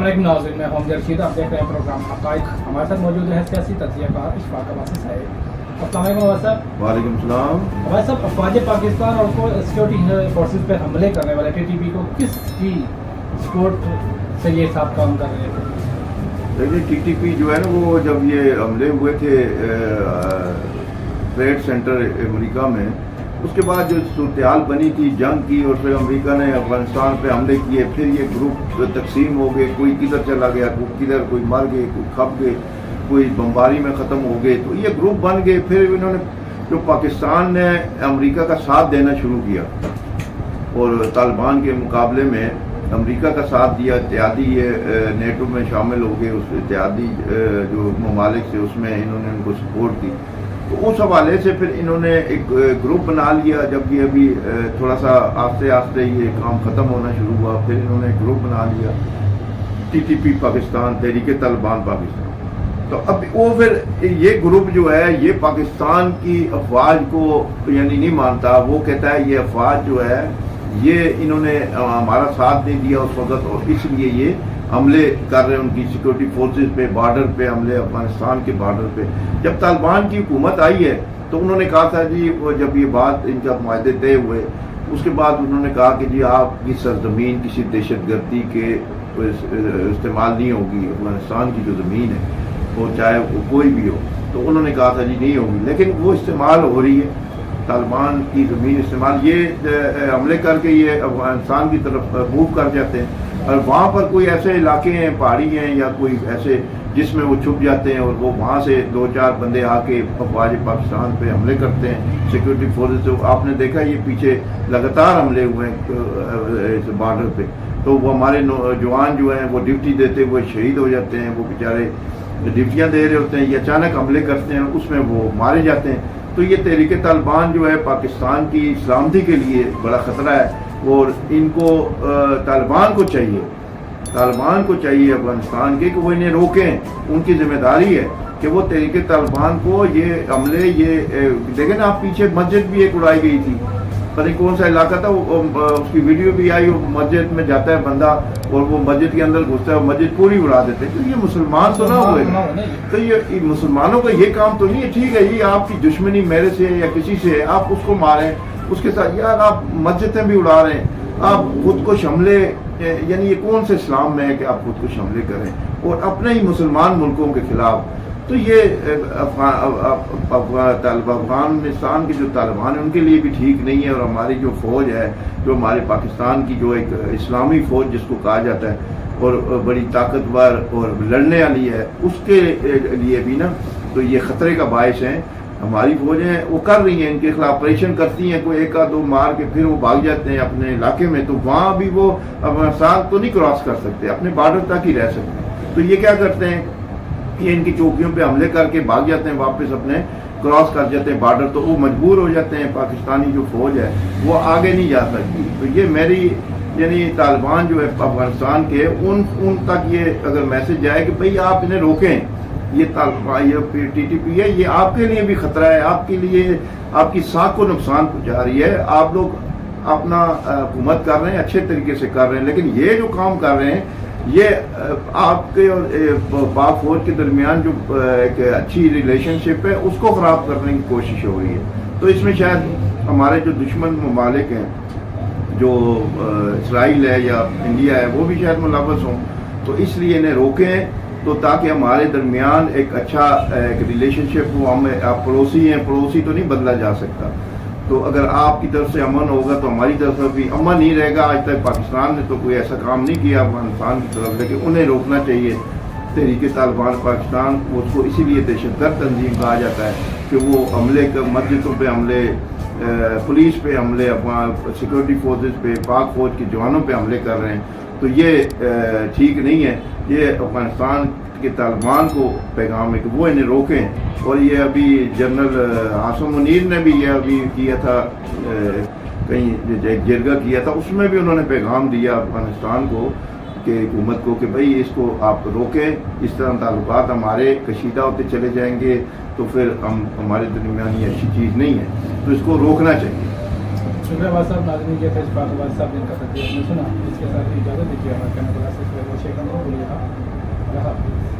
علیکم ناظرین، میں حامد رشید، آپ دیکھ رہے ہیں پروگرام حقائق۔ ہمارے ساتھ موجود ہے سیاسی تجزیہ کار اشفاق عباسی صاحب۔ السلام علیکم عباس صاحب۔ وعلیکم السلام۔ عباس صاحب، افواج پاکستان اور سیکورٹی فورسز پہ حملے کرنے والے ٹی ٹی پی کو کس کی سپورٹ سے یہ صاحب کام کر رہے ہیں؟ دیکھیے ٹی ٹی پی جو ہے نا، وہ جب یہ حملے ہوئے تھے ٹریڈ سینٹر امریکہ میں، اس کے بعد جو صورتحال بنی تھی جنگ کی، اور پھر امریکہ نے افغانستان پہ حملے کیے، پھر یہ گروپ تقسیم ہو گئے، کوئی کدھر چلا گیا، کوئی کدھر، کوئی مر گئے، کوئی کھپ گئے، کوئی بمباری میں ختم ہو گئے، تو یہ گروپ بن گئے۔ پھر انہوں نے جو پاکستان نے امریکہ کا ساتھ دینا شروع کیا اور طالبان کے مقابلے میں امریکہ کا ساتھ دیا، اتحادی نیٹو میں شامل ہو گئے، اس اتحادی جو ممالک سے، اس میں انہوں نے ان کو سپورٹ دی۔ تو اس حوالے سے پھر انہوں نے ایک گروپ بنا لیا۔ جب یہ ابھی تھوڑا سا آہستہ آہستہ یہ کام ختم ہونا شروع ہوا، پھر انہوں نے گروپ بنا لیا ٹی ٹی پی پاکستان، تحریک طالبان پاکستان۔ تو اب وہ پھر یہ گروپ جو ہے یہ پاکستان کی افواج کو یعنی نہیں مانتا، وہ کہتا ہے یہ افواج جو ہے یہ انہوں نے ہمارا ساتھ نہیں دیا اس وقت، اور اس لیے یہ حملے کر رہے ہیں ان کی سیکورٹی فورسز پہ، بارڈر پہ حملے، افغانستان کے بارڈر پہ۔ جب طالبان کی حکومت آئی ہے تو انہوں نے کہا تھا جی، جب یہ بات ان کا معاہدے طے ہوئے، اس کے بعد انہوں نے کہا کہ جی آپ کی سرزمین کسی دہشت گردی کے استعمال نہیں ہوگی، افغانستان کی جو زمین ہے وہ چاہے وہ کوئی بھی ہو، تو انہوں نے کہا تھا جی نہیں ہوگی، لیکن وہ استعمال ہو رہی ہے، طالبان کی زمین استعمال، یہ حملے کر کے یہ افغانستان کی طرف موو کر جاتے ہیں، اور وہاں پر کوئی ایسے علاقے ہیں، پہاڑی ہیں یا کوئی ایسے جس میں وہ چھپ جاتے ہیں، اور وہ وہاں سے 2-4 بندے آ کے افواج پاکستان پہ حملے کرتے ہیں سیکورٹی فورسز سے۔ آپ نے دیکھا یہ پیچھے لگاتار حملے ہوئے ہیں بارڈر پہ، تو وہ ہمارے نوجوان جو ہیں وہ ڈیوٹی دیتے ہوئے شہید ہو جاتے ہیں، وہ بیچارے ڈیوٹیاں دے رہے ہوتے ہیں، یہ اچانک حملے کرتے ہیں، اس میں وہ مارے جاتے ہیں۔ تو یہ تحریک طالبان جو ہے پاکستان کی سلامتی کے لیے بڑا خطرہ ہے، اور ان کو طالبان کو چاہیے افغانستان کے کہ وہ انہیں روکیں۔ ان کی ذمہ داری ہے کہ وہ تحریک طالبان کو یہ حملے، یہ دیکھیں نا، آپ پیچھے مسجد بھی ایک اڑائی گئی تھی، پتہ نہیں کون سا علاقہ تھا، اس کی ویڈیو بھی آئی، وہ مسجد میں جاتا ہے بندہ اور وہ مسجد کے اندر گھستا ہے، مسجد پوری اڑا دیتے ہیں۔ تو یہ مسلمان تو نہ ہوئے، تو یہ مسلمانوں کا یہ کام تو نہیں ہے۔ ٹھیک ہے یہ آپ کی دشمنی میرے سے یا کسی سے ہے، آپ اس کو ماریں، اس کے ساتھ یار آپ مسجدیں بھی اڑا رہے ہیں، آپ خود کو حملے، یعنی یہ کون سے اسلام میں ہے کہ آپ خود کو حملے کریں اور اپنے ہی مسلمان ملکوں کے خلاف؟ تو یہ افغانستان کے جو طالبان ہیں ان کے لیے بھی ٹھیک نہیں ہے، اور ہماری جو فوج ہے، جو ہمارے پاکستان کی جو ایک اسلامی فوج جس کو کہا جاتا ہے اور بڑی طاقتور اور لڑنے والی ہے، اس کے لیے بھی نا تو یہ خطرے کا باعث ہیں۔ ہماری فوجیں وہ کر رہی ہیں، ان کے خلاف آپریشن کرتی ہیں، کوئی 1-2 مار کے پھر وہ بھاگ جاتے ہیں اپنے علاقے میں، تو وہاں بھی وہ افغانستان تو نہیں کراس کر سکتے، اپنے بارڈر تک ہی رہ سکتے ہیں۔ تو یہ کیا کرتے ہیں، یہ ان کی چوکیوں پہ حملے کر کے بھاگ جاتے ہیں، واپس اپنے کراس کر جاتے ہیں بارڈر، تو وہ مجبور ہو جاتے ہیں، پاکستانی جو فوج ہے وہ آگے نہیں جا سکتی۔ تو یہ میری یعنی طالبان جو ہے افغانستان کے، ان تک یہ اگر میسج جائے کہ بھئی آپ انہیں روکیں، یہ ٹی ٹی پی ہے، یہ آپ کے لیے بھی خطرہ ہے، آپ کے لیے آپ کی ساکھ کو نقصان پہنچا رہی ہے۔ آپ لوگ اپنا حکومت کر رہے ہیں، اچھے طریقے سے کر رہے ہیں، لیکن یہ جو کام کر رہے ہیں یہ آپ کے اور پاک فوج کے درمیان جو ایک اچھی ریلیشن شپ ہے اس کو خراب کرنے کی کوشش ہو رہی ہے۔ تو اس میں شاید ہمارے جو دشمن ممالک ہیں، جو اسرائیل ہے یا انڈیا ہے، وہ بھی شاید ملوث ہوں، تو اس لیے انہیں روکیں، تو تاکہ ہمارے درمیان ایک اچھا ایک ریلیشن شپ ہو۔ ہم آپ پڑوسی ہیں، پڑوسی تو نہیں بدلا جا سکتا، تو اگر آپ کی طرف سے امن ہوگا تو ہماری طرف سے بھی امن ہی رہے گا۔ آج تک پاکستان نے تو کوئی ایسا کام نہیں کیا افغانستان کی طرف، لیکن انہیں روکنا چاہیے۔ تحریک طالبان پاکستان، اس کو اسی لیے دہشت گرد تنظیم کہا جاتا ہے کہ وہ حملے مسجدوں پہ حملے، پولیس پہ حملے، سیکورٹی فورسز پہ، پاک فوج کے جوانوں پہ حملے کر رہے ہیں، تو یہ ٹھیک نہیں ہے۔ یہ افغانستان کے طالبان کو پیغام ہے کہ وہ انہیں روکیں۔ اور یہ ابھی جنرل عاصم منیر نے بھی یہ ابھی کیا تھا، کہیں ایک جرگہ کیا تھا، اس میں بھی انہوں نے پیغام دیا افغانستان کو کہ حکومت کو کہ بھئی اس کو آپ روکیں، اس طرح تعلقات ہمارے کشیدہ ہوتے چلے جائیں گے تو پھر ہمارے درمیان یہ اچھی چیز نہیں ہے، تو اس کو روکنا چاہیے۔ شکریہ عباس صاحب، ناظرین یہ تھا اشفاق عباس صاحب جن کا تجزیہ ہم نے سنا، اس کے ساتھ اجازت دیجیے ہمارے کیمرہ سے شیئر کرنا بھولیے گا. اللہ حافظ.